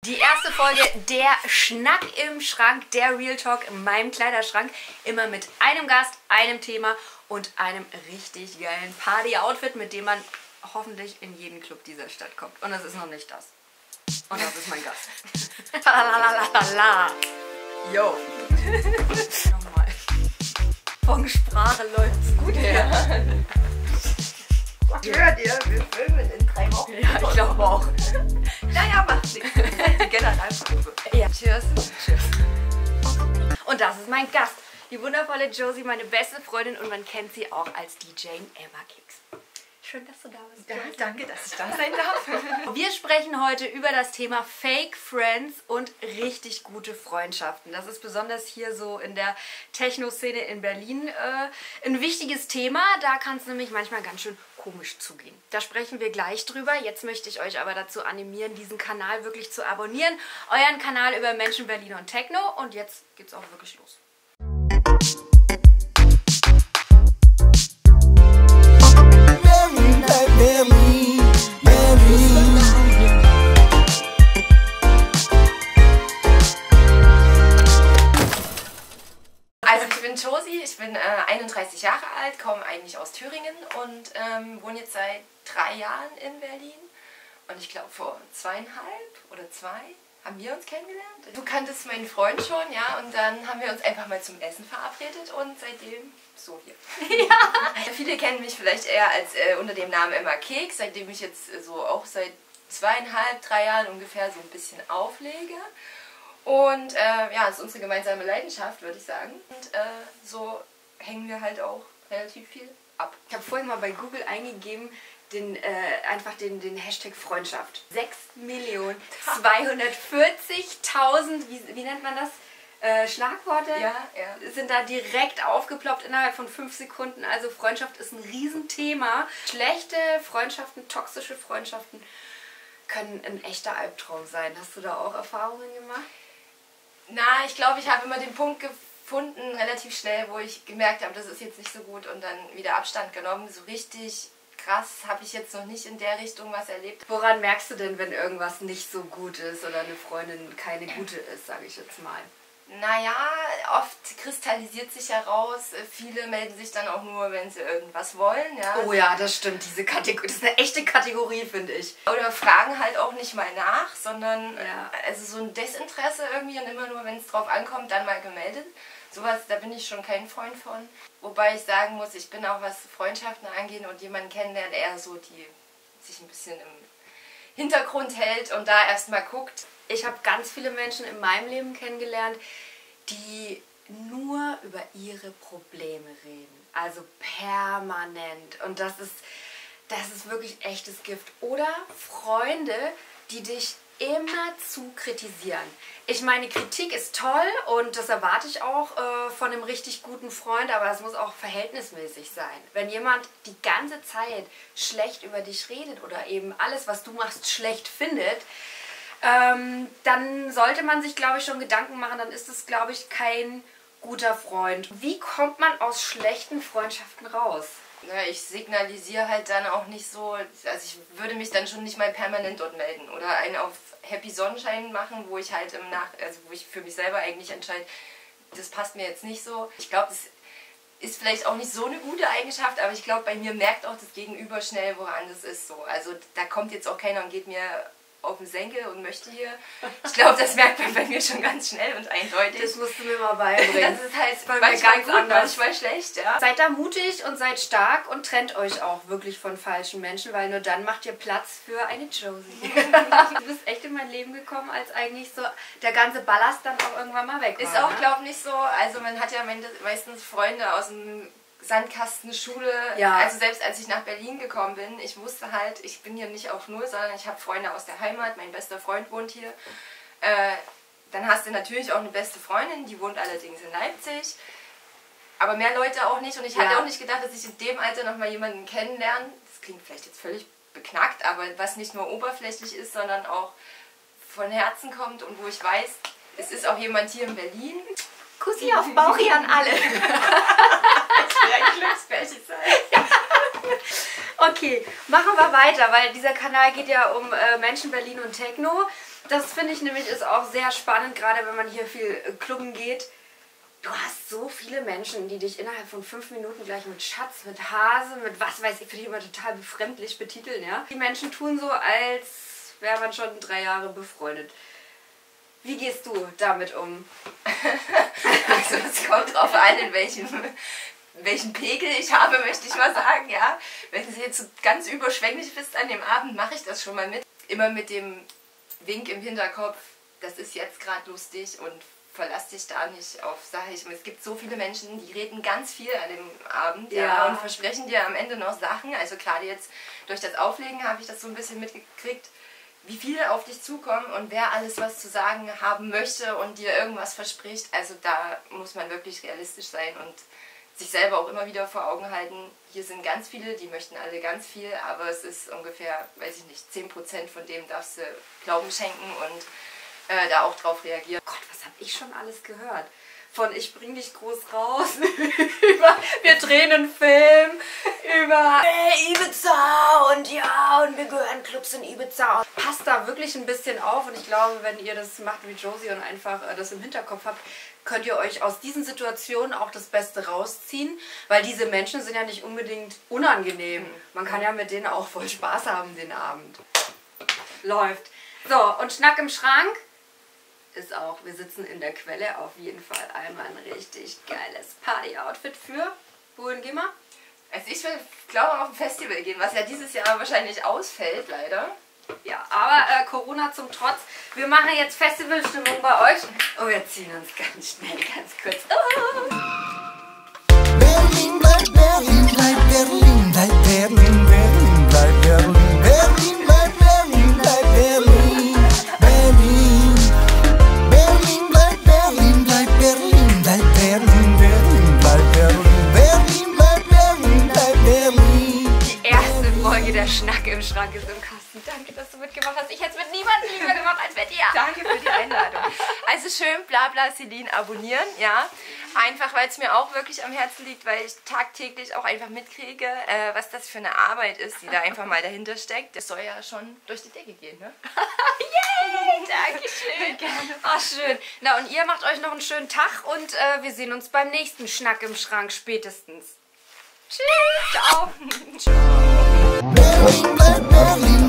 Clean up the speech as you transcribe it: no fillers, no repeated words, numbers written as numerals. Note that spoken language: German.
Die erste Folge der Schnack im Schrank, der Real Talk in meinem Kleiderschrank. Immer mit einem Gast, einem Thema und einem richtig geilen Party-Outfit, mit dem man hoffentlich in jeden Club dieser Stadt kommt. Und das ist noch nicht das. Und das ist mein Gast. Lalalala. Yo. Nochmal. Von Sprache läuft's gut her. Ich höre dir, wir filmen in 3 Wochen. Ja, ich glaube auch. Naja, macht nichts. Die Generalprobe. Ja. Cheers. Cheers. Und das ist mein Gast. Die wundervolle Josie, meine beste Freundin, und man kennt sie auch als DJ Emma Keks. Schön, dass du da bist. Ja, danke, dass ich da sein darf. Wir sprechen heute über das Thema Fake Friends und richtig gute Freundschaften. Das ist besonders hier so in der Techno-Szene in Berlin ein wichtiges Thema. Da kann es nämlich manchmal ganz schön komisch zugehen. Da sprechen wir gleich drüber. Jetzt möchte ich euch aber dazu animieren, diesen Kanal wirklich zu abonnieren. Euren Kanal über Menschen, Berlin und Techno. Und jetzt geht's auch wirklich los. Also ich bin Josie, ich bin 31 Jahre alt, komme eigentlich aus Thüringen und wohne jetzt seit 3 Jahren in Berlin. Und ich glaube vor 2,5 oder 2 haben wir uns kennengelernt. Du kanntest meinen Freund schon, ja, und dann haben wir uns einfach mal zum Essen verabredet und seitdem so hier. Ja. Viele kennen mich vielleicht eher als unter dem Namen Emma Keks, seitdem ich jetzt so auch seit 2,5, 3 Jahren ungefähr so ein bisschen auflege. Und ja, das ist unsere gemeinsame Leidenschaft, würde ich sagen. Und so hängen wir halt auch relativ viel ab. Ich habe vorhin mal bei Google eingegeben, einfach den Hashtag Freundschaft. 6.240.000, wie nennt man das? Schlagworte sind da direkt aufgeploppt innerhalb von 5 Sekunden. Also Freundschaft ist ein Riesenthema. Schlechte Freundschaften, toxische Freundschaften können ein echter Albtraum sein. Hast du da auch Erfahrungen gemacht? Na, ich glaube, ich habe immer den Punkt gefunden, relativ schnell, wo ich gemerkt habe, das ist jetzt nicht so gut und dann wieder Abstand genommen. So richtig krass habe ich jetzt noch nicht in der Richtung was erlebt. Woran merkst du denn, wenn irgendwas nicht so gut ist oder eine Freundin keine gute ist, sage ich jetzt mal? Naja, oft kristallisiert sich heraus. Viele melden sich dann auch nur, wenn sie irgendwas wollen. Ja. Oh ja, das stimmt. Diese Kategorie, das ist eine echte Kategorie, finde ich. Oder fragen halt auch nicht mal nach, sondern also so ein Desinteresse irgendwie und immer nur, wenn es drauf ankommt, dann mal gemeldet. Sowas, da bin ich schon kein Freund von. Wobei ich sagen muss, ich bin auch, was Freundschaften angeht und jemanden kennenlernt, eher so, die sich ein bisschen im Hintergrund hält und da erstmal guckt. Ich habe ganz viele Menschen in meinem Leben kennengelernt, die nur über ihre Probleme reden. Also permanent. Und das ist wirklich echtes Gift. Oder Freunde, die dich immer zu kritisieren. Ich meine, Kritik ist toll und das erwarte ich auch von einem richtig guten Freund, aber es muss auch verhältnismäßig sein. Wenn jemand die ganze Zeit schlecht über dich redet oder eben alles, was du machst, schlecht findet, dann sollte man sich, glaube ich, schon Gedanken machen, dann ist es, glaube ich, kein guter Freund. Wie kommt man aus schlechten Freundschaften raus? Ja, ich signalisiere halt dann auch nicht so, also ich würde mich dann schon nicht mal permanent dort melden oder einen auf Happy Sonnenschein machen, wo ich halt wo ich für mich selber eigentlich entscheide, das passt mir jetzt nicht so. Ich glaube, das ist vielleicht auch nicht so eine gute Eigenschaft, aber ich glaube, bei mir merkt auch das Gegenüber schnell, woran das ist so. Also da kommt jetzt auch keiner und geht mir auf den Senkel und möchte hier. Ich glaube, das merkt man bei mir schon ganz schnell und eindeutig. Das musst du mir mal beibringen. Das ist halt bei manchmal ganz gut, anders. manchmal schlecht, ja. Seid da mutig und seid stark und trennt euch auch wirklich von falschen Menschen, weil nur dann macht ihr Platz für eine Josie. Du bist echt in mein Leben gekommen, als eigentlich so der ganze Ballast dann auch irgendwann mal weg war. Ist auch, glaube ich, nicht so. Also man hat ja meistens Freunde aus dem Sandkasten, Schule. Ja. Also selbst als ich nach Berlin gekommen bin, ich wusste halt, ich bin hier nicht auf Null, sondern ich habe Freunde aus der Heimat. Mein bester Freund wohnt hier. Dann hast du natürlich auch eine beste Freundin, die wohnt allerdings in Leipzig. Aber mehr Leute auch nicht. Und ich hatte auch nicht gedacht, dass ich in dem Alter nochmal jemanden kennenlerne. Das klingt vielleicht jetzt völlig beknackt, aber was nicht nur oberflächlich ist, sondern auch von Herzen kommt und wo ich weiß, es ist auch jemand hier in Berlin. Kussi auf Bauchi an alle. Ich will ein Glückspärchen sein. Okay, machen wir weiter, weil dieser Kanal geht ja um Menschen, Berlin und Techno. Das finde ich nämlich ist auch sehr spannend, gerade wenn man hier viel klubben geht. Du hast so viele Menschen, die dich innerhalb von 5 Minuten gleich mit Schatz, mit Hase, mit was weiß ich, finde ich immer total befremdlich betiteln, ja. Die Menschen tun so, als wäre man schon 3 Jahre befreundet. Wie gehst du damit um? Also es kommt drauf an, in welchen Pegel ich habe, möchte ich mal sagen, ja. Wenn sie jetzt so ganz überschwänglich bist an dem Abend, mache ich das schon mal mit. Immer mit dem Wink im Hinterkopf, das ist jetzt gerade lustig und verlass dich da nicht auf, sage ich. Es gibt so viele Menschen, die reden ganz viel an dem Abend, ja, und versprechen dir am Ende noch Sachen. Also gerade jetzt durch das Auflegen habe ich das so ein bisschen mitgekriegt, wie viele auf dich zukommen und wer alles was zu sagen haben möchte und dir irgendwas verspricht. Also da muss man wirklich realistisch sein und sich selber auch immer wieder vor Augen halten. Hier sind ganz viele, die möchten alle ganz viel, aber es ist ungefähr, weiß ich nicht, 10% von dem darfst du Glauben schenken und da auch drauf reagieren. Gott, was habe ich schon alles gehört? Von ich bring dich groß raus, über wir drehen einen Film, über Ibiza und ja, und wir gehören Clubs in Ibiza. Passt da wirklich ein bisschen auf und ich glaube, wenn ihr das macht wie Josie und einfach das im Hinterkopf habt, könnt ihr euch aus diesen Situationen auch das Beste rausziehen, weil diese Menschen sind ja nicht unbedingt unangenehm. Man kann ja mit denen auch voll Spaß haben den Abend. Läuft. So, und Schnack im Schrank ist auch, wir sitzen in der Quelle, auf jeden Fall einmal ein richtig geiles Party-Outfit für. Wohin gehen wir? Also ich will, glaube auf ein Festival gehen, was ja dieses Jahr wahrscheinlich ausfällt, leider. Ja, aber Corona zum Trotz, wir machen jetzt Festivalstimmung bei euch und wir ziehen uns ganz schnell, ganz kurz. Berlin bleibt Berlin, bleibt Berlin, bleibt Berlin, Berlin, bleibt Berlin, Berlin bleibt Berlin, bleibt Berlin, Berlin, Berlin bleibt Berlin, bleibt Berlin, bleibt Berlin, Berlin bleibt Berlin, Berlin bleibt Berlin, bleibt Berlin. Die erste Folge der Schnack im Schrank ist im Kasten. Danke, dass du mitgemacht hast. Ich hätte es mit niemandem lieber gemacht als mit dir. Danke für die Einladung. Also schön Blabla Celine abonnieren, ja. Einfach, weil es mir auch wirklich am Herzen liegt, weil ich tagtäglich auch einfach mitkriege, was das für eine Arbeit ist, die da einfach mal dahinter steckt. Das soll ja schon durch die Decke gehen, ne? Yay, danke schön. Gerne. Ach, schön. Na, und ihr macht euch noch einen schönen Tag und wir sehen uns beim nächsten Schnack im Schrank spätestens. Tschüss. Ciao. Berlin bleibt Berlin.